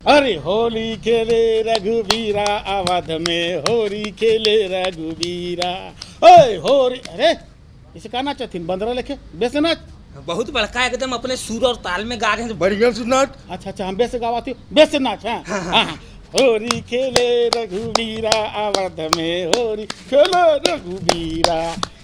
अरे होली खेले रघुवीरा अवध में, होली खेले रघुवीरा। ओए होली, अरे इसे का नाच थी बंदरा लेके बेसे नाच। बहुत बड़का एकदम अपने सुर और ताल में गा रहे हैं, बढ़िया से नाच। अच्छा हम बेसे गावाती बेसे नाच। हाँ होली खेले रघुवीरा अवध में, होली खेले रघुवीरा।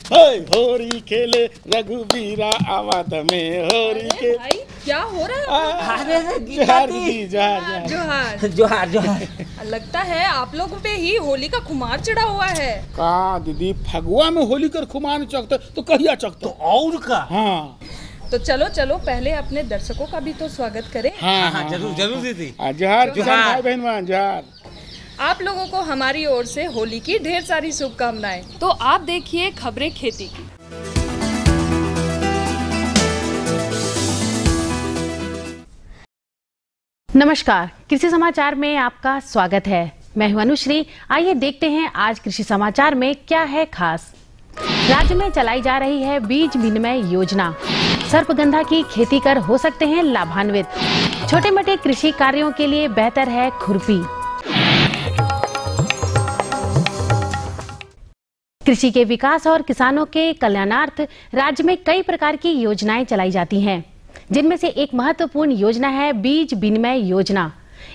होली खेले रघुवीरा अवध में, होली के। भाई क्या हो रहा है? जोहार दीदी, जोहार जोहार जोहार जोहार। लगता है आप लोगों पे ही होली का खुमार चढ़ा हुआ है। का दीदी फगुआ में होली कर खुमार चकते तो कहिया चकते और का। हाँ तो चलो चलो पहले अपने दर्शकों का भी तो स्वागत करें। हाँ जरूर जरूर दीदी। जोहार जोहार भाई बहन जोहार। आप लोगों को हमारी ओर से होली की ढेर सारी शुभकामनाएं। तो आप देखिए खबरें खेती की। नमस्कार, कृषि समाचार में आपका स्वागत है। मैं हूं अनुश्री। आइए देखते हैं आज कृषि समाचार में क्या है खास। राज्य में चलाई जा रही है बीज विनिमय योजना। सर्पगंधा की खेती कर हो सकते हैं लाभान्वित। छोटे मोटे कृषि कार्यों के लिए बेहतर है खुरपी। कृषि के विकास और किसानों के कल्याणार्थ राज्य में कई प्रकार की योजनाएं चलाई जाती हैं, जिनमें से एक महत्वपूर्ण योजना है बीज विनिमय योजना।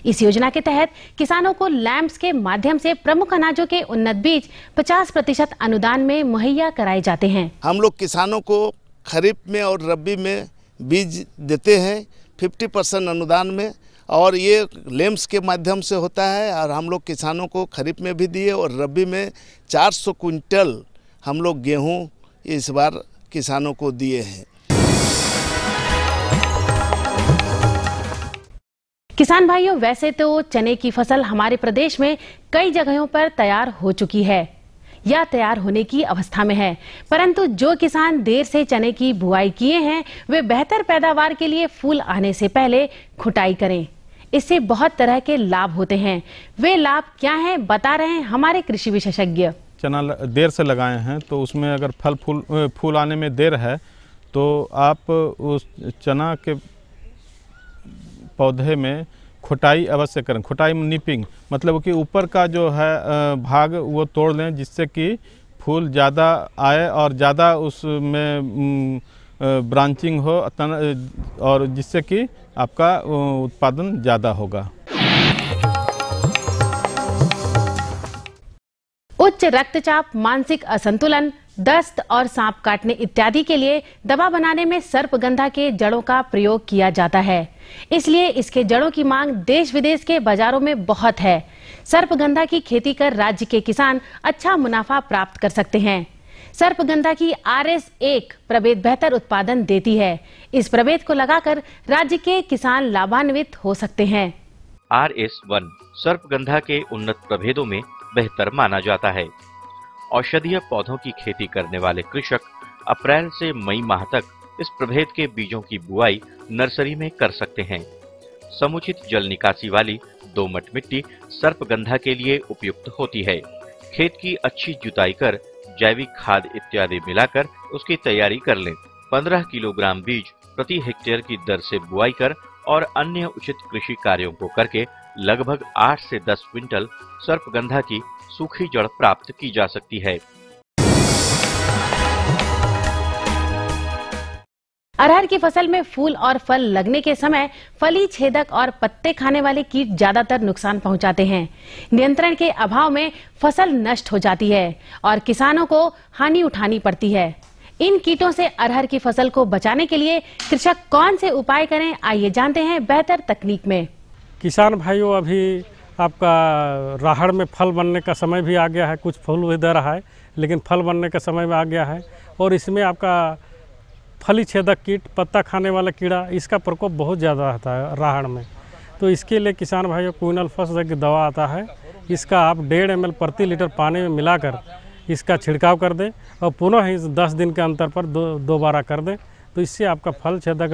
इस योजना के तहत किसानों को लैंप्स के माध्यम से प्रमुख अनाजों के उन्नत बीज 50% अनुदान में मुहैया कराए जाते हैं। हम लोग किसानों को खरीफ में और रबी में बीज देते हैं 50% अनुदान में, और ये लैंप्स के माध्यम से होता है। और हम लोग किसानों को खरीफ में भी दिए और रबी में 400 कुंटल हम लोग गेहूं इस बार किसानों को दिए हैं। किसान भाइयों, वैसे तो चने की फसल हमारे प्रदेश में कई जगहों पर तैयार हो चुकी है या तैयार होने की अवस्था में है, परंतु जो किसान देर से चने की बुआई किए हैं वे बेहतर पैदावार के लिए फूल आने से पहले खुटाई करें। इससे बहुत तरह के लाभ होते हैं। वे लाभ क्या हैं बता रहे हैं हमारे कृषि विशेषज्ञ। चना देर से लगाए हैं तो उसमें अगर फूल आने में देर है तो आप उस चना के पौधे में खुटाई अवश्य करें। खुटाई निपिंग मतलब कि ऊपर का जो है भाग वो तोड़ लें, जिससे कि फूल ज़्यादा आए और ज़्यादा उसमें ब्रांचिंग हो और जिससे कि आपका उत्पादन ज़्यादा होगा। उच्च रक्तचाप, मानसिक असंतुलन, दस्त और सांप काटने इत्यादि के लिए दवा बनाने में सर्पगंधा के जड़ों का प्रयोग किया जाता है। इसलिए इसके जड़ों की मांग देश विदेश के बाजारों में बहुत है। सर्पगंधा की खेती कर राज्य के किसान अच्छा मुनाफा प्राप्त कर सकते हैं। सर्पगंधा की RS1 प्रभेद बेहतर उत्पादन देती है। इस प्रभेद को लगाकर राज्य के किसान लाभान्वित हो सकते हैं। RS1 सर्पगंधा के उन्नत प्रभेदों में बेहतर माना जाता है। औषधीय पौधों की खेती करने वाले कृषक अप्रैल से मई माह तक इस प्रभेद के बीजों की बुआई नर्सरी में कर सकते हैं। समुचित जल निकासी वाली दोमट मिट्टी सर्पगंधा के लिए उपयुक्त होती है। खेत की अच्छी जुताई कर जैविक खाद इत्यादि मिलाकर उसकी तैयारी कर लें। 15 किलोग्राम बीज प्रति हेक्टेयर की दर से बुआई कर और अन्य उचित कृषि कार्यों को करके लगभग 8 से 10 क्विंटल सर्पगंधा की सूखी जड़ प्राप्त की जा सकती है। अरहर की फसल में फूल और फल लगने के समय फली छेदक और पत्ते खाने वाले कीट ज्यादातर नुकसान पहुंचाते हैं। नियंत्रण के अभाव में फसल नष्ट हो जाती है और किसानों को हानि उठानी पड़ती है। इन कीटों से अरहर की फसल को बचाने के लिए कृषक कौन से उपाय करें, आइए जानते हैं बेहतर तकनीक में। किसान भाइयों, अभी आपका राहड़ में फल बनने का समय भी आ गया है। कुछ फूल भी दे रहा है लेकिन फल बनने का समय में आ गया है, और इसमें आपका फली छेदक कीट, पत्ता खाने वाला कीड़ा, इसका प्रकोप बहुत ज़्यादा रहता है राहड़ में। तो इसके लिए किसान भाइयों क्विनल फर्स्ट की दवा आता है, इसका आप 1.5 ml प्रति लीटर पानी में मिलाकर इसका छिड़काव कर दें और पुनः ही 10 दिन के अंतर पर दोबारा कर दें। तो इससे आपका फल छेदक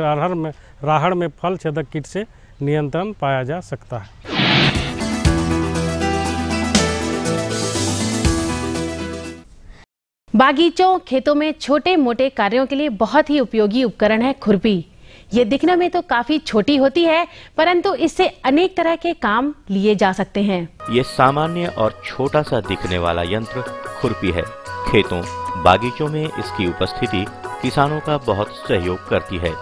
राहड़ में फल छेदक कीट से नियंत्रण पाया जा सकता है। बागीचों, खेतों में छोटे मोटे कार्यों के लिए बहुत ही उपयोगी उपकरण है खुरपी। ये दिखने में तो काफी छोटी होती है, परंतु इससे अनेक तरह के काम लिए जा सकते हैं। ये सामान्य और छोटा सा दिखने वाला यंत्र खुरपी है। खेतों, बागीचों में इसकी उपस्थिति किसानों का बहुत सहयोग करती है।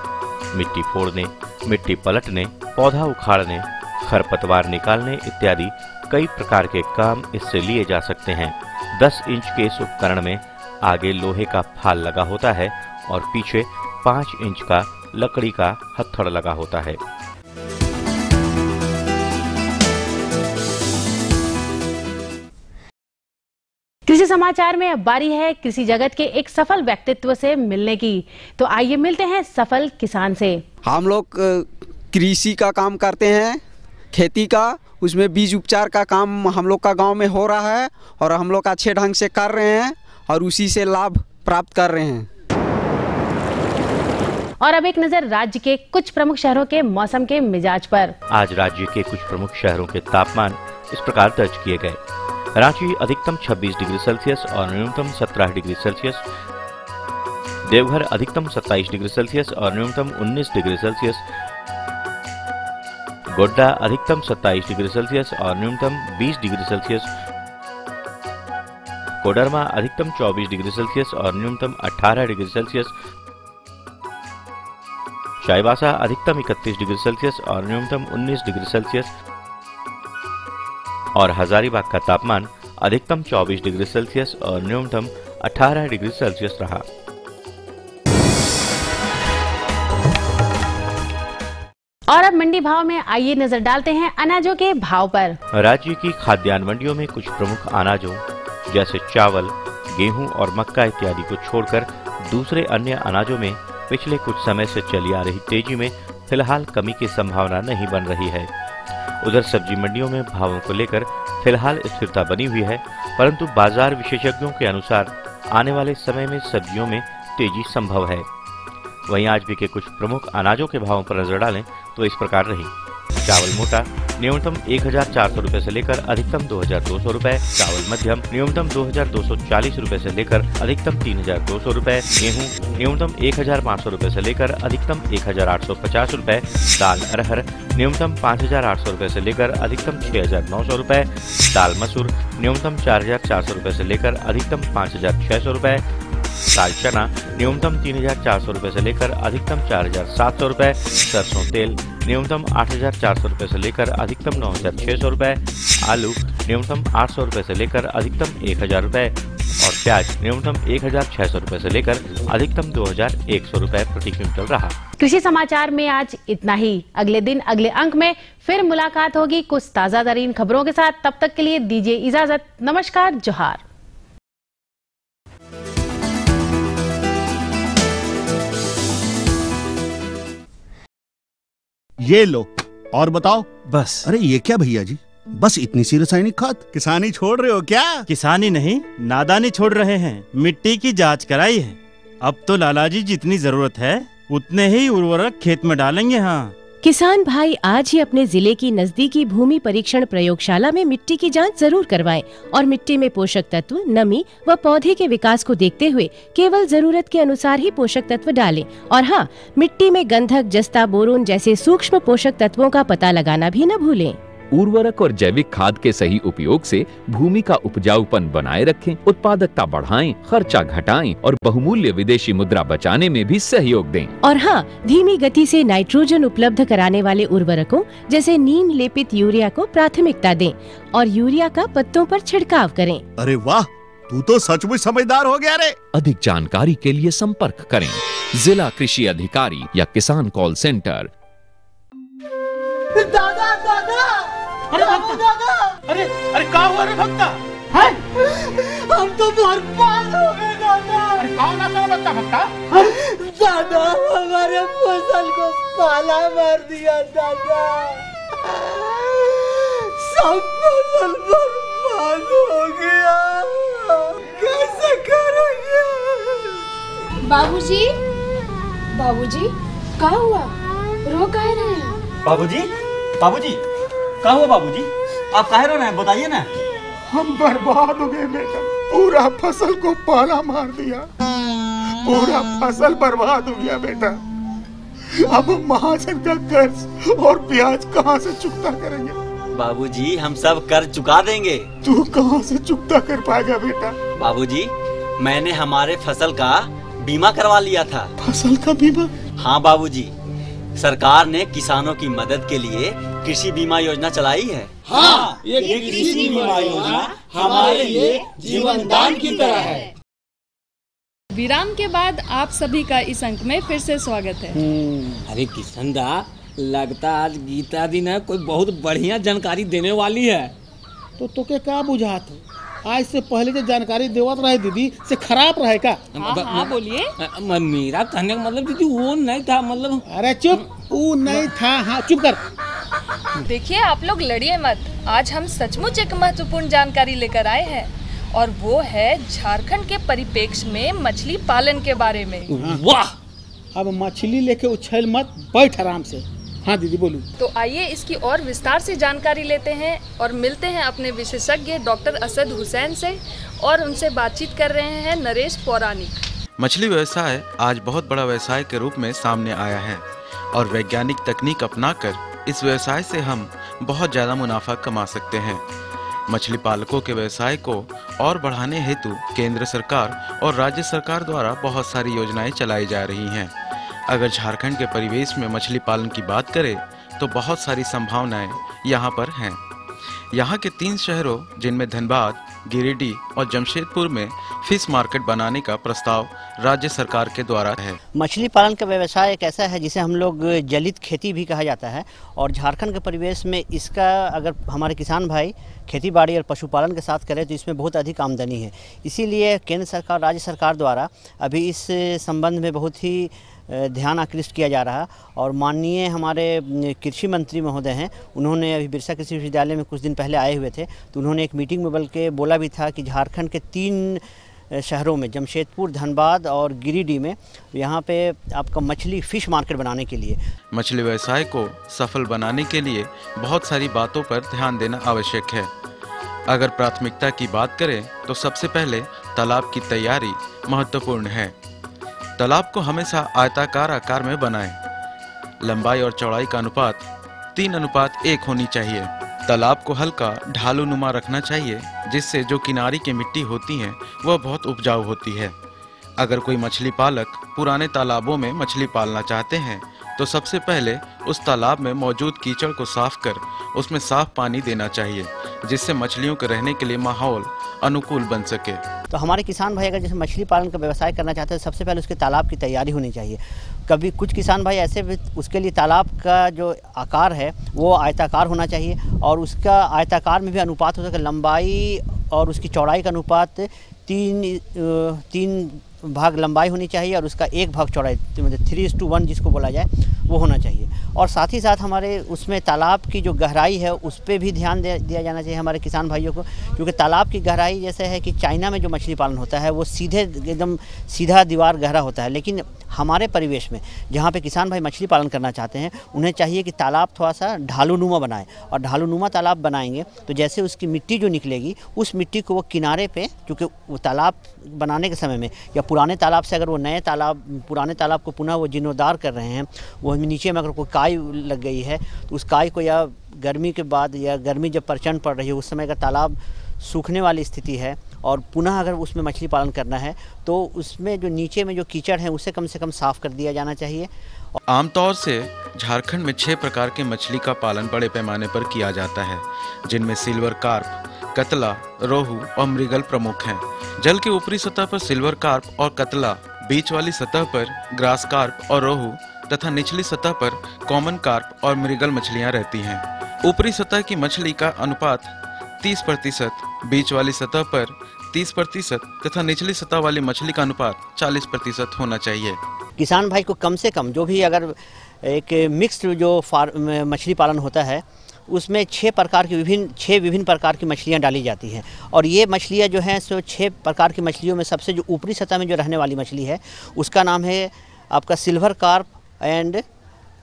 मिट्टी फोड़ने, मिट्टी पलटने, पौधा उखाड़ने, खरपतवार निकालने इत्यादि कई प्रकार के काम इससे लिए जा सकते हैं। 10 इंच के इस उपकरण में आगे लोहे का फाल लगा होता है और पीछे 5 इंच का लकड़ी का हथौड़ा लगा होता है। कृषि समाचार में अब बारी है कृषि जगत के एक सफल व्यक्तित्व से मिलने की। तो आइए मिलते हैं सफल किसान से। हम लोग कृषि का काम करते हैं, खेती का, उसमें बीज उपचार का काम हम लोग का गांव में हो रहा है और हम लोग अच्छे ढंग से कर रहे हैं और उसी से लाभ प्राप्त कर रहे हैं। और अब एक नजर राज्य के कुछ प्रमुख शहरों के मौसम के मिजाज पर। आज राज्य के कुछ प्रमुख शहरों के तापमान इस प्रकार दर्ज किए गए। रांची अधिकतम 26 डिग्री सेल्सियस और न्यूनतम 17 डिग्री सेल्सियस। देवघर अधिकतम 27 डिग्री सेल्सियस और न्यूनतम 19 डिग्री सेल्सियस। गोड्डा अधिकतम 27 डिग्री सेल्सियस और न्यूनतम 20 डिग्री सेल्सियस। कोडरमा अधिकतम 24 डिग्री सेल्सियस और न्यूनतम 18 डिग्री सेल्सियस। चाईबासा अधिकतम 31 डिग्री सेल्सियस और न्यूनतम 19 डिग्री सेल्सियस। और हजारीबाग का तापमान अधिकतम 24 डिग्री सेल्सियस और न्यूनतम 18 डिग्री सेल्सियस रहा। और अब मंडी भाव में आइए नजर डालते हैं अनाजों के भाव पर। राज्य की खाद्यान्न मंडियों में कुछ प्रमुख अनाजों जैसे चावल, गेहूं और मक्का इत्यादि को छोड़कर दूसरे अन्य अनाजों में पिछले कुछ समय से चली आ रही तेजी में फिलहाल कमी की संभावना नहीं बन रही है। उधर सब्जी मंडियों में भावों को लेकर फिलहाल स्थिरता बनी हुई है, परंतु बाजार विशेषज्ञों के अनुसार आने वाले समय में सब्जियों में तेजी संभव है। वहीं आज भी के कुछ प्रमुख अनाजों के भावों पर नजर डालें तो इस प्रकार रही। चावल मोटा न्यूनतम 1400 रुपए से लेकर अधिकतम 2200 रुपए। चावल मध्यम न्यूनतम 2240 रुपए से लेकर अधिकतम 3200 रुपए। गेहूं न्यूनतम 1500 रुपए से लेकर अधिकतम 1850 रुपए। दाल अरहर न्यूनतम 5800 रुपए से लेकर अधिकतम 6900 रुपए। दाल मसूर न्यूनतम 4400 रुपए से लेकर अधिकतम 5600 रुपए। दाल चना न्यूनतम 3400 रुपए से लेकर अधिकतम 4700 रुपए। सरसों तेल न्यूनतम 8400 रुपए से लेकर अधिकतम 9600 रुपए। आलू न्यूनतम 800 रुपए से लेकर अधिकतम 1000 रुपए और प्याज न्यूनतम 1600 रुपए से लेकर अधिकतम 2100 रुपए प्रति क्विंटल रहा। कृषि समाचार में आज इतना ही। अगले दिन अगले अंक में फिर मुलाकात होगी कुछ ताजा तरीन खबरों के साथ। तब तक के लिए दीजिए इजाजत। नमस्कार, जोहार। ये लो और बताओ। बस। अरे ये क्या भैया जी, बस इतनी सी रासायनिक खाद? किसानी छोड़ रहे हो क्या? किसानी नहीं, नादानी छोड़ रहे हैं। मिट्टी की जांच कराई है। अब तो लाला जी जितनी जरूरत है उतने ही उर्वरक खेत में डालेंगे। हाँ, किसान भाई आज ही अपने जिले की नजदीकी भूमि परीक्षण प्रयोगशाला में मिट्टी की जांच जरूर करवाएं और मिट्टी में पोषक तत्व, नमी व पौधे के विकास को देखते हुए केवल जरूरत के अनुसार ही पोषक तत्व डालें। और हाँ, मिट्टी में गंधक, जस्ता, बोरोन जैसे सूक्ष्म पोषक तत्वों का पता लगाना भी न भूलें। उर्वरक और जैविक खाद के सही उपयोग से भूमि का उपजाऊपन बनाए रखें, उत्पादकता बढ़ाएं, खर्चा घटाएं और बहुमूल्य विदेशी मुद्रा बचाने में भी सहयोग दें। और हाँ, धीमी गति से नाइट्रोजन उपलब्ध कराने वाले उर्वरकों जैसे नीम लेपित यूरिया को प्राथमिकता दें और यूरिया का पत्तों पर छिड़काव करें। अरे वाह, तू तो सचमुच समझदार हो गया रे। अधिक जानकारी के लिए संपर्क करें जिला कृषि अधिकारी या किसान कॉल सेंटर। दादा दादा, अरे दादा, अरे क्या हुआ रे भक्ता? हम तो बर्बाद हो गए दादा। अरे कौन आता लगता भक्ता? दादा, हमारे फसल को पाला मार दिया दादा। सब फसल बर्बाद हो गया, कैसे करेंगे? बाबूजी, बाबूजी, क्या हुआ? रो कह रहे हैं? बाबूजी, बाबूजी, क्या हुआ बाबूजी? आप कह रहे हैं, बताइए ना। हम बर्बाद हो गए बेटा, पूरा फसल को पाला मार दिया, पूरा फसल बर्बाद हो गया बेटा। अब महाजन का कर्ज और ब्याज कहाँ से चुकता करेंगे? बाबूजी हम सब कर्ज चुका देंगे। तू कहाँ से चुकता कर पाएगा बेटा? बाबूजी मैंने हमारे फसल का बीमा करवा लिया था। फसल का बीमा? हाँ बाबूजी, सरकार ने किसानों की मदद के लिए कृषि बीमा योजना चलाई है। हाँ, ये कृषि बीमा योजना हमारे लिए जीवन दान की तरह है। विराम के बाद आप सभी का इस अंक में फिर से स्वागत है। अरे किशन दा, लगता आज गीता दी ना कोई बहुत बढ़िया जानकारी देने वाली है। तो तोके क्या बुझात है? आज से पहले जो जानकारी देवत रहे दीदी से खराब रहे का? हाँ बोलिए। मेरा कहने का मतलब दीदी वो नहीं था, मतलब। अरे चुप, वो नहीं था। हाँ चुप कर। देखिए आप लोग लड़िए मत, आज हम सचमुच एक महत्वपूर्ण जानकारी लेकर आए हैं और वो है झारखंड के परिप्रेक्ष्य में मछली पालन के बारे में। वाह! अब मछली लेके उछल मत, बैठ आराम से। हाँ दीदी बोलूं। तो आइए इसकी और विस्तार से जानकारी लेते हैं और मिलते हैं अपने विशेषज्ञ डॉक्टर असद हुसैन से और उनसे बातचीत कर रहे हैं नरेश पौराणिक। मछली व्यवसाय आज बहुत बड़ा व्यवसाय के रूप में सामने आया है और वैज्ञानिक तकनीक अपनाकर इस व्यवसाय से हम बहुत ज़्यादा मुनाफा कमा सकते हैं। मछली पालकों के व्यवसाय को और बढ़ाने हेतु केंद्र सरकार और राज्य सरकार द्वारा बहुत सारी योजनाएं चलाई जा रही हैं। अगर झारखंड के परिवेश में मछली पालन की बात करें तो बहुत सारी संभावनाएं यहाँ पर हैं। यहाँ के 3 शहरों जिनमें धनबाद, गिरिडीह और जमशेदपुर में फिश मार्केट बनाने का प्रस्ताव राज्य सरकार के द्वारा है। मछली पालन का व्यवसाय एक ऐसा है जिसे हम लोग जलित खेती भी कहा जाता है और झारखंड के परिवेश में इसका अगर हमारे किसान भाई खेती बाड़ी और पशुपालन के साथ करें तो इसमें बहुत अधिक आमदनी है। इसीलिए केंद्र सरकार, राज्य सरकार द्वारा अभी इस संबंध में बहुत ही ध्यान आकृष्ट किया जा रहा और माननीय हमारे कृषि मंत्री महोदय हैं, उन्होंने अभी बिरसा कृषि विश्वविद्यालय में कुछ दिन पहले आए हुए थे तो उन्होंने एक मीटिंग में बल्कि बोला भी था कि झारखंड के 3 शहरों में जमशेदपुर, धनबाद और गिरिडीह में यहाँ पे आपका मछली फिश मार्केट बनाने के लिए मछली व्यवसाय को सफल बनाने के लिए बहुत सारी बातों पर ध्यान देना आवश्यक है। अगर प्राथमिकता की बात करें तो सबसे पहले तालाब की तैयारी महत्वपूर्ण है। तालाब को हमेशा आयताकार आकार में बनाएं। लंबाई और चौड़ाई का अनुपात 3:1 होनी चाहिए। तालाब को हल्का ढालूनुमा रखना चाहिए जिससे जो किनारे की मिट्टी होती है वह बहुत उपजाऊ होती है। अगर कोई मछली पालक पुराने तालाबों में मछली पालना चाहते हैं तो सबसे पहले उस तालाब में मौजूद कीचड़ को साफ कर उसमें साफ पानी देना चाहिए जिससे मछलियों के रहने के लिए माहौल अनुकूल बन सके। तो हमारे किसान भाई अगर जैसे मछली पालन का व्यवसाय करना चाहते हैं सबसे पहले उसके तालाब की तैयारी होनी चाहिए। कभी कुछ किसान भाई ऐसे भी उसके लिए तालाब का जो आकार है वो आयताकार होना चाहिए और उसका आयताकार में भी अनुपात होता है कि लंबाई और उसकी चौड़ाई का अनुपात 3 भाग लंबाई होनी चाहिए और उसका 1 भाग चौड़ाई, मतलब 3:1 जिसको बोला जाए वो होना चाहिए। और साथ ही साथ हमारे उसमें तालाब की जो गहराई है उस पर भी ध्यान दिया जाना चाहिए हमारे किसान भाइयों को, क्योंकि तालाब की गहराई जैसे है कि चाइना में जो मछली पालन होता है वो सीधे एकदम सीधा दीवार गहरा होता है, लेकिन हमारे परिवेश में जहाँ पे किसान भाई मछली पालन करना चाहते हैं उन्हें चाहिए कि तालाब थोड़ा सा ढालूनुमा बनाएं और ढालूनुमा तालाब बनाएंगे तो जैसे उसकी मिट्टी जो निकलेगी उस मिट्टी को वो किनारे पे, क्योंकि वो तालाब बनाने के समय में या पुराने तालाब से अगर वो नए तालाब पुराने तालाब को पुनः वो जीर्णोद्धार कर रहे हैं, वो नीचे में अगर कोई काई लग गई है तो उस काई को या गर्मी के बाद या गर्मी जब प्रचंड पड़ रही है उस समय अगर तालाब सूखने वाली स्थिति है और पुनः अगर उसमें मछली पालन करना है तो उसमें जो नीचे में जो कीचड़ है उसे कम से कम साफ़ कर दिया जाना चाहिए। आमतौर से झारखंड में 6 प्रकार की मछली का पालन बड़े पैमाने पर किया जाता है जिनमें सिल्वर कार्प, कतला, रोहू और मृगल प्रमुख हैं। जल के ऊपरी सतह पर सिल्वर कार्प और कतला, बीच वाली सतह पर ग्रास कार्प और रोहू तथा निचली सतह पर कॉमन कार्प और मृगल मछलियां रहती हैं। ऊपरी सतह की मछली का अनुपात 30%, बीच वाली सतह पर 30% तथा निचली सतह वाली मछली का अनुपात 40% होना चाहिए। किसान भाई को कम से कम जो भी अगर एक मिक्स्ड जो मछली पालन होता है उसमें 6 विभिन्न प्रकार की मछलियां डाली जाती हैं और ये मछलियां जो हैं सो 6 प्रकार की मछलियों में सबसे जो ऊपरी सतह में जो रहने वाली मछली है उसका नाम है आपका सिल्वर कार्प एंड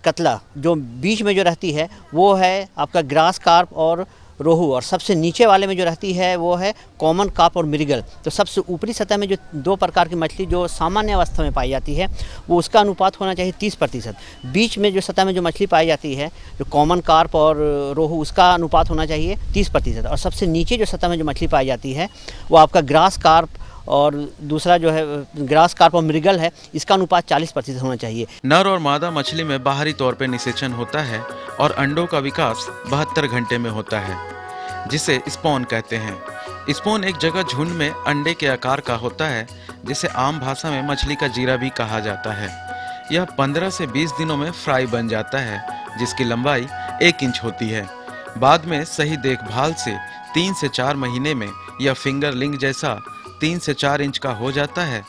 कतला। जो बीच में जो रहती है वो है आपका ग्रास कार्प और रोहू, और सबसे नीचे वाले में जो रहती है वो है कॉमन कार्प और मृगल। तो सबसे ऊपरी सतह में जो 2 प्रकार की मछली जो सामान्य अवस्था में पाई जाती है वो उसका अनुपात होना चाहिए 30%। बीच में जो सतह में जो मछली पाई जाती है जो कॉमन कार्प और रोहू, उसका अनुपात होना चाहिए 30%। और सबसे नीचे जो सतह में जो मछली पाई जाती है वो आपका ग्रास कार्प और दूसरा जो है ग्रास कार्प और मृगल है, इसका अनुपात 40% होना चाहिए। नर और मादा मछली में बाहरी तौर पर निषेचन होता है और अंडों का विकास 72 घंटे में होता है, जिसे स्पॉन कहते हैं। स्पॉन एक जगह झुंड में अंडे के आकार का होता है, जिसे आम भाषा में मछली का जीरा भी कहा जाता है। यह 15 से 20 दिनों में फ्राई बन जाता है, जिसकी लंबाई 1 इंच होती है। बाद में सही देखभाल से 3 से 4 महीने में यह फिंगरलिंग जैसा 3 से 4 इंच का हो जाता है।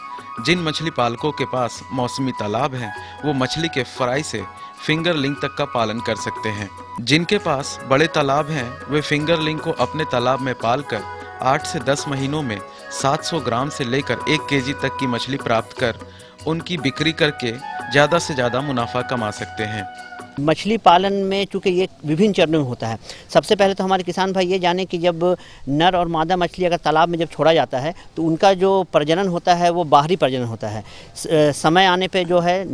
जिन मछली पालकों के पास मौसमी तालाब हैं, वो मछली के फ्राई से फिंगरलिंग तक का पालन कर सकते हैं। जिनके पास बड़े तालाब हैं, वे फिंगरलिंग को अपने तालाब में पालकर 8 से 10 महीनों में 700 ग्राम से लेकर 1 केजी तक की मछली प्राप्त कर उनकी बिक्री करके ज़्यादा से ज़्यादा मुनाफा कमा सकते हैं। मछली पालन में चूँकि ये विभिन्न चरणों में होता है, सबसे पहले तो हमारे किसान भाई ये जाने कि जब नर और मादा मछली अगर तालाब में जब छोड़ा जाता है तो उनका जो प्रजनन होता है वो बाहरी प्रजनन होता है। समय आने पे जो है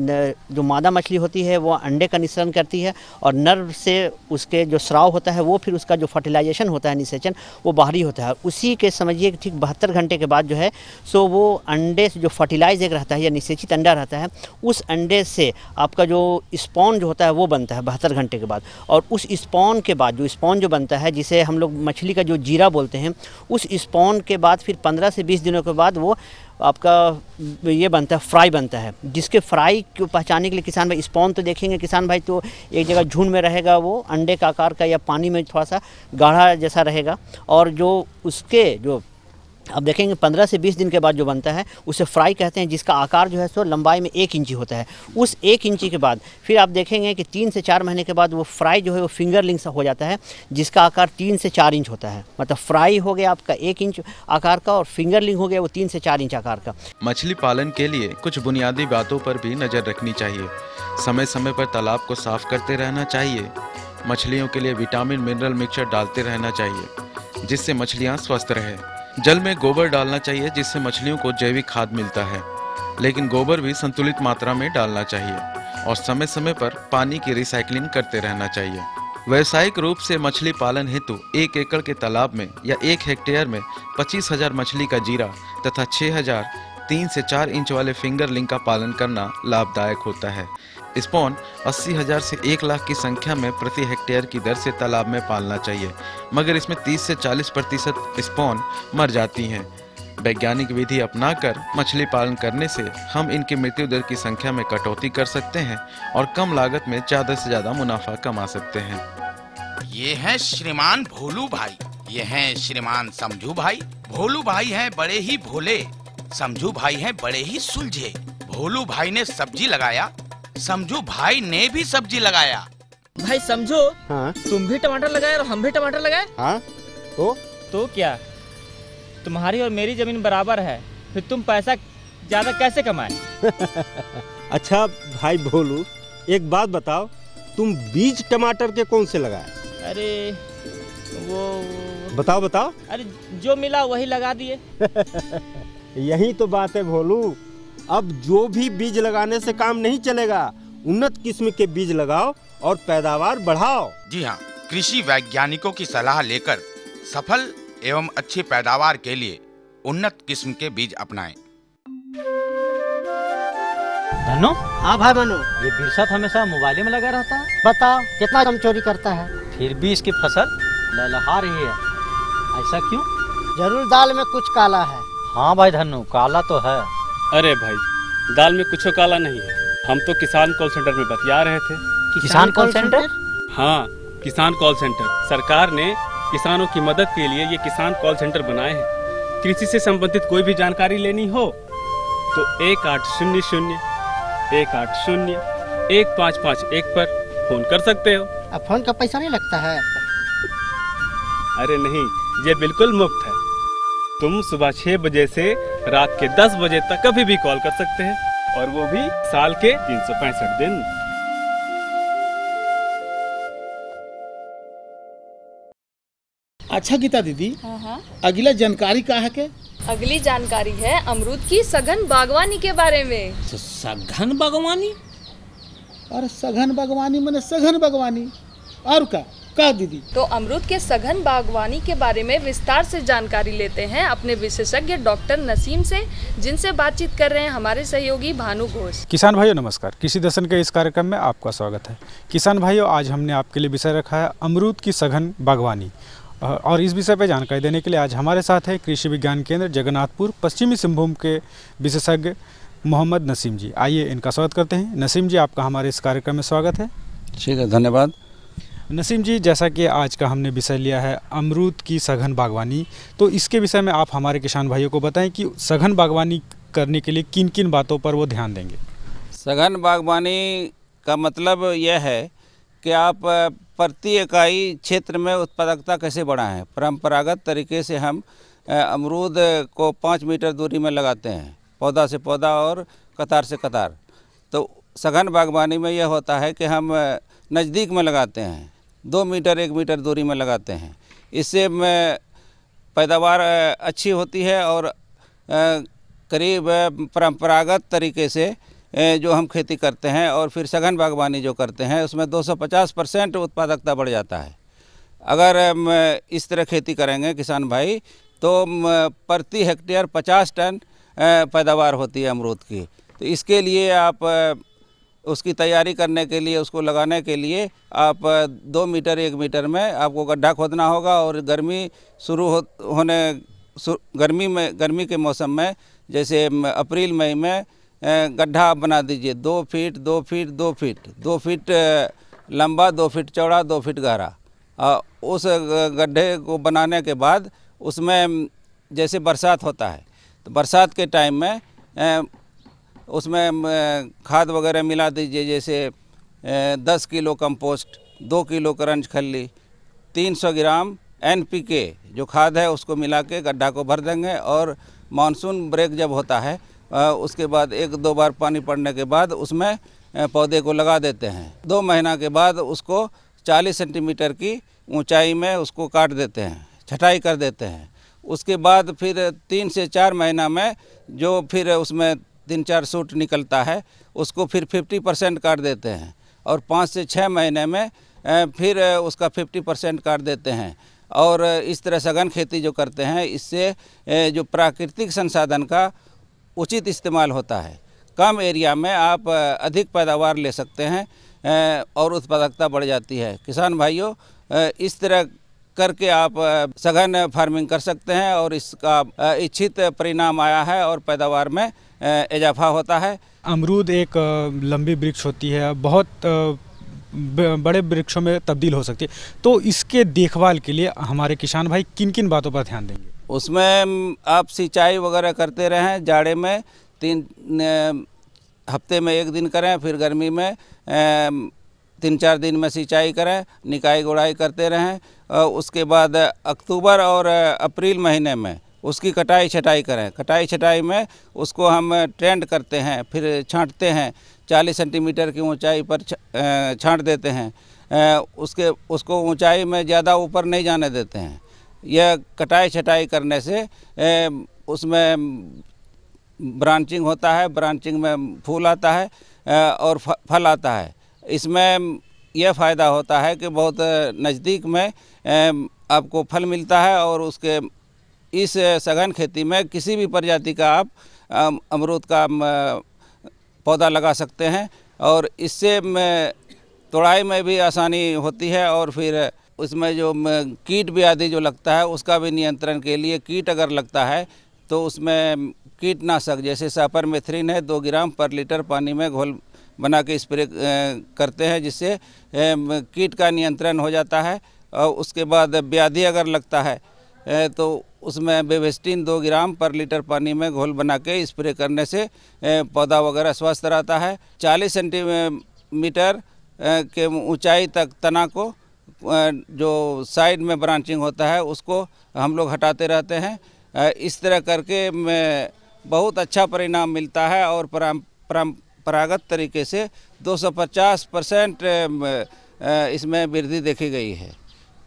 जो मादा मछली होती है वो अंडे का निषेचन करती है और नर से उसके जो स्राव होता है वो फिर उसका जो फर्टिलाइजेशन होता है, निषेचन, वो बाहरी होता है। उसी के समझिए कि ठीक 72 घंटे के बाद जो है सो वो अंडे से जो फर्टिलाइज एक रहता है या निषेचित अंडा रहता है, उस अंडे से आपका जो स्पॉन जो होता है वो बनता है 72 घंटे के बाद। और उस स्पॉन के बाद जो स्पॉन जो बनता है, जिसे हम लोग मछली का जो जीरा बोलते हैं, उस स्पॉन के बाद फिर 15 से 20 दिनों के बाद वो आपका ये बनता है, फ्राई बनता है। जिसके फ्राई को पहचानने के लिए किसान भाई स्पॉन तो देखेंगे किसान भाई, तो एक जगह झुंड में रहेगा, वो अंडे का आकार का या पानी में थोड़ा सा गाढ़ा जैसा रहेगा। और जो उसके जो अब देखेंगे 15 से 20 दिन के बाद जो बनता है उसे फ्राई कहते हैं, जिसका आकार जो है सो लंबाई में 1 इंची होता है। उस 1 इंची के बाद फिर आप देखेंगे कि 3 से 4 महीने के बाद वो फ्राई जो है वो फिंगरलिंग सा हो जाता है, जिसका आकार 3 से 4 इंच होता है। मतलब फ्राई हो गया आपका 1 इंच आकार का और फिंगरलिंग हो गया वो 3 से 4 इंच आकार का। मछली पालन के लिए कुछ बुनियादी बातों पर भी नज़र रखनी चाहिए। समय समय पर तालाब को साफ करते रहना चाहिए। मछलियों के लिए विटामिन मिनरल मिक्सचर डालते रहना चाहिए, जिससे मछलियाँ स्वस्थ रहें। जल में गोबर डालना चाहिए, जिससे मछलियों को जैविक खाद मिलता है, लेकिन गोबर भी संतुलित मात्रा में डालना चाहिए और समय समय पर पानी की रिसाइकलिंग करते रहना चाहिए। व्यावसायिक रूप से मछली पालन हेतु 1 एकड़ के तालाब में या 1 हेक्टेयर में 25,000 मछली का जीरा तथा 6,000 3 से 4 इंच वाले फिंगरलिंग का पालन करना लाभदायक होता है। स्पॉन 80,000 से 1 लाख की संख्या में प्रति हेक्टेयर की दर से तालाब में पालना चाहिए, मगर इसमें 30 से 40% स्पॉन मर जाती हैं। वैज्ञानिक विधि अपनाकर मछली पालन करने से हम इनकी मृत्यु दर की संख्या में कटौती कर सकते हैं और कम लागत में ज़्यादा से ज़्यादा मुनाफा कमा सकते हैं। ये हैं श्रीमान भोलू भाई, ये हैं श्रीमान समझू भाई। भोलू भाई हैं बड़े ही भोले, समझू भाई हैं बड़े ही सुलझे। भोलू भाई ने सब्जी लगाया, समझू भाई ने भी सब्जी लगाया। भाई समझो, हाँ? तुम भी टमाटर लगाए और हम भी टमाटर लगाए। हाँ? तो क्या तुम्हारी और मेरी जमीन बराबर है, फिर तुम पैसा ज्यादा कैसे कमाए? अच्छा भाई भोलू, एक बात बताओ, तुम बीज टमाटर के कौन से लगाए? अरे वो बताओ। अरे जो मिला वही लगा दिए। यही तो बात है भोलू, अब जो भी बीज लगाने से काम नहीं चलेगा। उन्नत किस्म के बीज लगाओ और पैदावार बढ़ाओ। जी हाँ, कृषि वैज्ञानिकों की सलाह लेकर सफल एवं अच्छी पैदावार के लिए उन्नत किस्म के बीज अपनाएं। धन्नो? हाँ भाई मनु। ये बिरसत हमेशा मोबाइल में लगा रहता है। बताओ कितना कम चोरी करता है, फिर भी इसकी फसल लहलहा रही है, ऐसा क्यों? जरूर दाल में कुछ काला है। हाँ भाई धन्नो, काला तो है। अरे भाई, दाल में कुछ काला नहीं है। हम तो किसान कॉल सेंटर में बतिया रहे थे। किसान कॉल सेंटर? हाँ, किसान कॉल सेंटर। सरकार ने किसानों की मदद के लिए ये किसान कॉल सेंटर बनाए हैं। कृषि से संबंधित कोई भी जानकारी लेनी हो तो 1800-180-1551 पर फोन कर सकते हो। अब फोन का पैसा नहीं लगता है? अरे नहीं, ये बिल्कुल मुफ्त है। तुम सुबह 6 बजे से रात के 10 बजे तक कभी भी कॉल कर सकते हैं, और वो भी साल के 365 दिन। अच्छा गीता दीदी, हाँ। अगला जानकारी क्या है के? अगली जानकारी है अमरूद की सघन बागवानी के बारे में। तो सघन बागवानी? अरे सघन बागवानी मैंने सघन बागवानी और का दीदी? तो अमरूद के सघन बागवानी के बारे में विस्तार से जानकारी लेते हैं अपने विशेषज्ञ डॉक्टर नसीम से, जिनसे बातचीत कर रहे हैं हमारे सहयोगी भानु घोष। किसान भाइयों नमस्कार, कृषि दर्शन के इस कार्यक्रम में आपका स्वागत है। किसान भाइयों, आज हमने आपके लिए विषय रखा है अमरूद की सघन बागवानी, और इस विषय पर जानकारी देने के लिए आज हमारे साथ है कृषि विज्ञान केंद्र जगन्नाथपुर पश्चिमी सिंहभूम के विशेषज्ञ मोहम्मद नसीम जी। आइए इनका स्वागत करते हैं। नसीम जी, आपका हमारे इस कार्यक्रम में स्वागत है। ठीक है, धन्यवाद। नसीम जी, जैसा कि आज का हमने विषय लिया है अमरूद की सघन बागवानी, तो इसके विषय में आप हमारे किसान भाइयों को बताएं कि सघन बागवानी करने के लिए किन किन बातों पर वो ध्यान देंगे। सघन बागवानी का मतलब यह है कि आप प्रति इकाई क्षेत्र में उत्पादकता कैसे बढ़ाएं। परंपरागत तरीके से हम अमरूद को 5 मीटर दूरी में लगाते हैं, पौधा से पौधा और कतार से कतार। तो सघन बागवानी में यह होता है कि हम नज़दीक में लगाते हैं, 2 मीटर 1 मीटर दूरी में लगाते हैं। इससे पैदावार अच्छी होती है और करीब परंपरागत तरीके से जो हम खेती करते हैं और फिर सघन बागवानी जो करते हैं उसमें 250% उत्पादकता बढ़ जाता है। अगर इस तरह खेती करेंगे किसान भाई तो प्रति हेक्टेयर 50 टन पैदावार होती है अमरूद की। तो इसके लिए आप उसकी तैयारी करने के लिए, उसको लगाने के लिए आप 2 मीटर 1 मीटर में आपको गड्ढा खोदना होगा और गर्मी शुरू गर्मी के मौसम में जैसे अप्रैल मई में गड्ढा आप बना दीजिए 2 फीट 2 फीट 2 फीट 2 फीट लंबा, 2 फीट चौड़ा, 2 फीट गहरा। उस गड्ढे को बनाने के बाद उसमें जैसे बरसात होता है तो बरसात के टाइम में उसमें खाद वगैरह मिला दीजिए, जैसे 10 किलो कंपोस्ट, 2 किलो करंज खल्ली, 300 ग्राम NPK जो खाद है उसको मिला के गड्ढा को भर देंगे। और मानसून ब्रेक जब होता है उसके बाद 1-2 बार पानी पड़ने के बाद उसमें पौधे को लगा देते हैं। 2 महीना के बाद उसको 40 सेंटीमीटर की ऊंचाई में उसको काट देते हैं, छटाई कर देते हैं। उसके बाद फिर 3 से 4 महीना में जो फिर उसमें 3-4 सूट निकलता है उसको फिर 50% काट देते हैं और 5 से 6 महीने में फिर उसका 50% काट देते हैं। और इस तरह सघन खेती जो करते हैं इससे जो प्राकृतिक संसाधन का उचित इस्तेमाल होता है। कम एरिया में आप अधिक पैदावार ले सकते हैं और उत्पादकता बढ़ जाती है। किसान भाइयों, इस तरह करके आप सघन फार्मिंग कर सकते हैं और इसका इच्छित परिणाम आया है और पैदावार में इजाफा होता है। अमरूद एक लंबी वृक्ष होती है, बहुत बड़े वृक्षों में तब्दील हो सकती है, तो इसके देखभाल के लिए हमारे किसान भाई किन किन बातों पर ध्यान देंगे? उसमें आप सिंचाई वगैरह करते रहें। जाड़े में 3 हफ्ते में 1 दिन करें, फिर गर्मी में 3-4 दिन में सिंचाई करें, निकाई गुड़ाई करते रहें। उसके बाद अक्टूबर और अप्रैल महीने में उसकी कटाई छटाई करें। कटाई छटाई में उसको हम ट्रेंड करते हैं, फिर छांटते हैं, 40 सेंटीमीटर की ऊंचाई पर छांट देते हैं। उसको ऊंचाई में ज़्यादा ऊपर नहीं जाने देते हैं। यह कटाई छटाई करने से उसमें ब्रांचिंग होता है, ब्रांचिंग में फूल आता है और फल आता है। इसमें यह फ़ायदा होता है कि बहुत नज़दीक में आपको फल मिलता है और उसके इस सघन खेती में किसी भी प्रजाति का आप अमरूद का पौधा लगा सकते हैं और इससे तोड़ाई में भी आसानी होती है। और फिर उसमें जो कीट व्याधि जो लगता है उसका भी नियंत्रण के लिए कीट अगर लगता है तो उसमें कीटनाशक जैसे साइपरमेथ्रिन है 2 ग्राम पर लीटर पानी में घोल बना के स्प्रे करते हैं, जिससे कीट का नियंत्रण हो जाता है। और उसके बाद व्याधि अगर लगता है तो उसमें बेवेस्टिन 2 ग्राम पर लीटर पानी में घोल बना के स्प्रे करने से पौधा वगैरह स्वस्थ रहता है। 40 सेंटीमीटर के ऊंचाई तक तना को जो साइड में ब्रांचिंग होता है उसको हम लोग हटाते रहते हैं। इस तरह करके बहुत अच्छा परिणाम मिलता है और परंपरागत तरीके से 250% इसमें वृद्धि देखी गई है।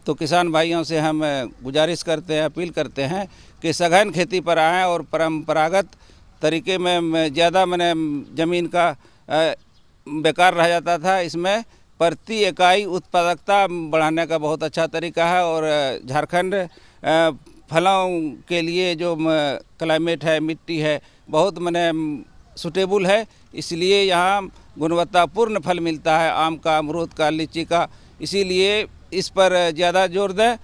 तो किसान भाइयों से हम गुजारिश करते हैं, अपील करते हैं कि सघन खेती पर आएँ और परंपरागत तरीके में ज़्यादा मैंने ज़मीन का बेकार रह जाता था। इसमें प्रति इकाई उत्पादकता बढ़ाने का बहुत अच्छा तरीका है और झारखंड फलों के लिए जो क्लाइमेट है, मिट्टी है, बहुत मैंने सूटेबल है। इसलिए यहाँ गुणवत्तापूर्ण फल मिलता है, आम का, अमरूद का, लीची का। इसीलिए इस पर ज़्यादा जोर दें।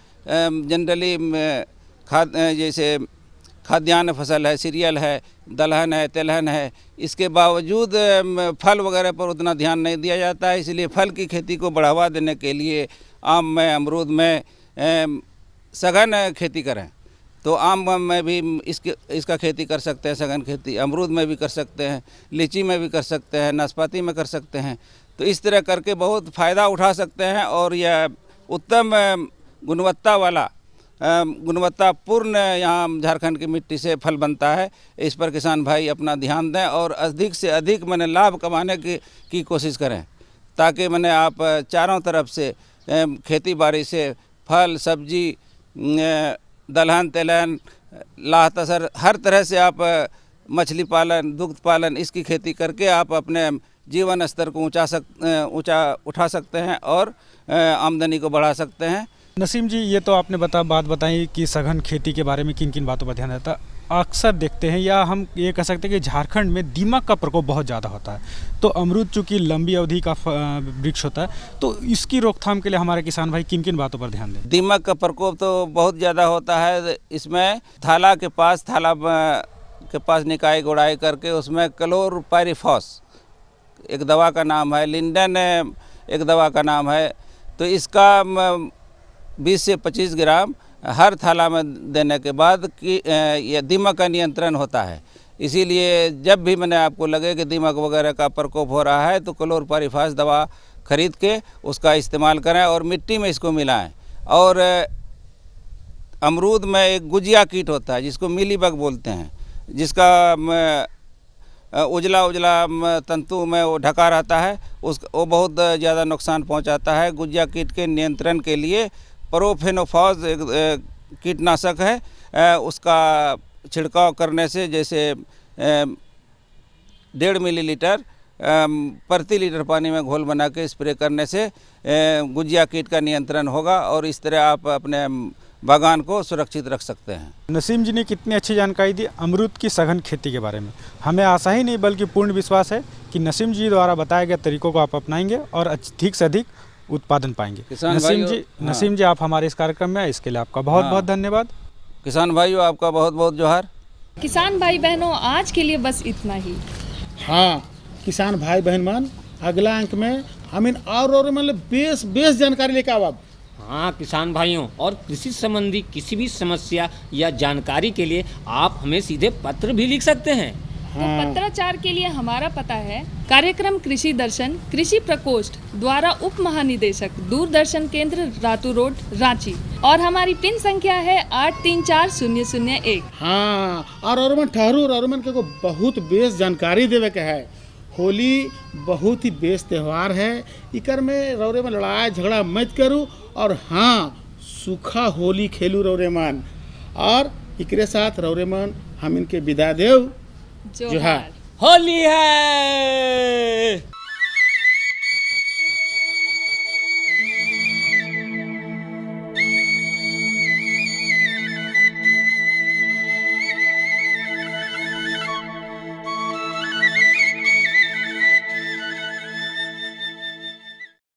जनरली जैसे खाद्यान्न फसल है, सीरियल है, दलहन है, तेलहन है, इसके बावजूद फल वगैरह पर उतना ध्यान नहीं दिया जाता है। इसलिए फल की खेती को बढ़ावा देने के लिए आम में, अमरूद में सघन खेती करें। तो आम में भी इसका खेती कर सकते हैं, सघन खेती, अमरूद में भी कर सकते हैं, लीची में भी कर सकते हैं, नाशपाती में कर सकते हैं। तो इस तरह करके बहुत फ़ायदा उठा सकते हैं और यह उत्तम गुणवत्तापूर्ण यहाँ झारखंड की मिट्टी से फल बनता है। इस पर किसान भाई अपना ध्यान दें और अधिक से अधिक मैंने लाभ कमाने की कोशिश करें, ताकि मैंने आप चारों तरफ से खेती बाड़ी से फल, सब्जी, दलहन, तेलहन, लाह तसर, हर तरह से आप मछली पालन, दुग्ध पालन, इसकी खेती करके आप अपने जीवन स्तर को ऊंचा उठा सकते हैं और आमदनी को बढ़ा सकते हैं। नसीम जी, ये तो आपने बात बताई कि सघन खेती के बारे में किन किन बातों पर ध्यान देता है। अक्सर देखते हैं या हम ये कह सकते हैं कि झारखंड में दीमक का प्रकोप बहुत ज़्यादा होता है। तो अमरूद चूँकि लंबी अवधि का वृक्ष होता है, तो इसकी रोकथाम के लिए हमारे किसान भाई किन किन बातों पर ध्यान दें? दीमक का प्रकोप तो बहुत ज़्यादा होता है। इसमें थाला के पास निकाई गुड़ाई करके उसमें क्लोरपाइरिफॉस एक दवा का नाम है, लिंडन एक दवा का नाम है। तो इसका 20 से 25 ग्राम हर थाला में देने के बाद कि यह दीमक का नियंत्रण होता है। इसीलिए जब भी मैंने आपको लगे कि दीमक वगैरह का प्रकोप हो रहा है तो क्लोरपाइरिफॉस दवा खरीद के उसका इस्तेमाल करें और मिट्टी में इसको मिलाएं। और अमरूद में एक गुजिया कीट होता है जिसको मिलीबग बोलते हैं, जिसका उजला तंतु में वो ढका रहता है, वो बहुत ज़्यादा नुकसान पहुंचाता है। गुजिया कीट के नियंत्रण के लिए प्रोफेनोफॉस एक कीटनाशक है, उसका छिड़काव करने से जैसे 1.5 मिलीलीटर प्रति लीटर पानी में घोल बना के स्प्रे करने से गुजिया कीट का नियंत्रण होगा और इस तरह आप अपने बागान को सुरक्षित रख सकते हैं। नसीम जी ने कितनी अच्छी जानकारी दी अमरूद की सघन खेती के बारे में। हमें आशा ही नहीं बल्कि पूर्ण विश्वास है कि नसीम जी द्वारा बताए गए तरीकों को आप अपनाएंगे और अधिक से अधिक उत्पादन पाएंगे। नसीम जी आप हमारे इस कार्यक्रम में, इसके लिए आपका बहुत बहुत धन्यवाद। किसान भाइयों, आपका बहुत बहुत जोहार। किसान भाई बहनों, आज के लिए बस इतना ही। हाँ किसान भाई बहन मन, अगला अंक में हम इन और मतलब बेस जानकारी लेकर आवाब। हाँ किसान भाइयों, और कृषि संबंधी किसी भी समस्या या जानकारी के लिए आप हमें सीधे पत्र भी लिख सकते हैं। तो पत्राचार के लिए हमारा पता है कार्यक्रम कृषि दर्शन, कृषि प्रकोष्ठ द्वारा उप महानिदेशक, दूरदर्शन केंद्र, रातू रोड, रांची। और हमारी पिन संख्या है 834001। हाँ और ठहरू के को बहुत बेस जानकारी देवे के है। होली बहुत ही बेस त्यौहार है, इकर में रौरे में लड़ाई झगड़ा मत करूँ और हाँ सूखा होली खेलू रौरे मन। और इकरे साथ रौरे मन हम इनके विदा देव। जोहार। होली है।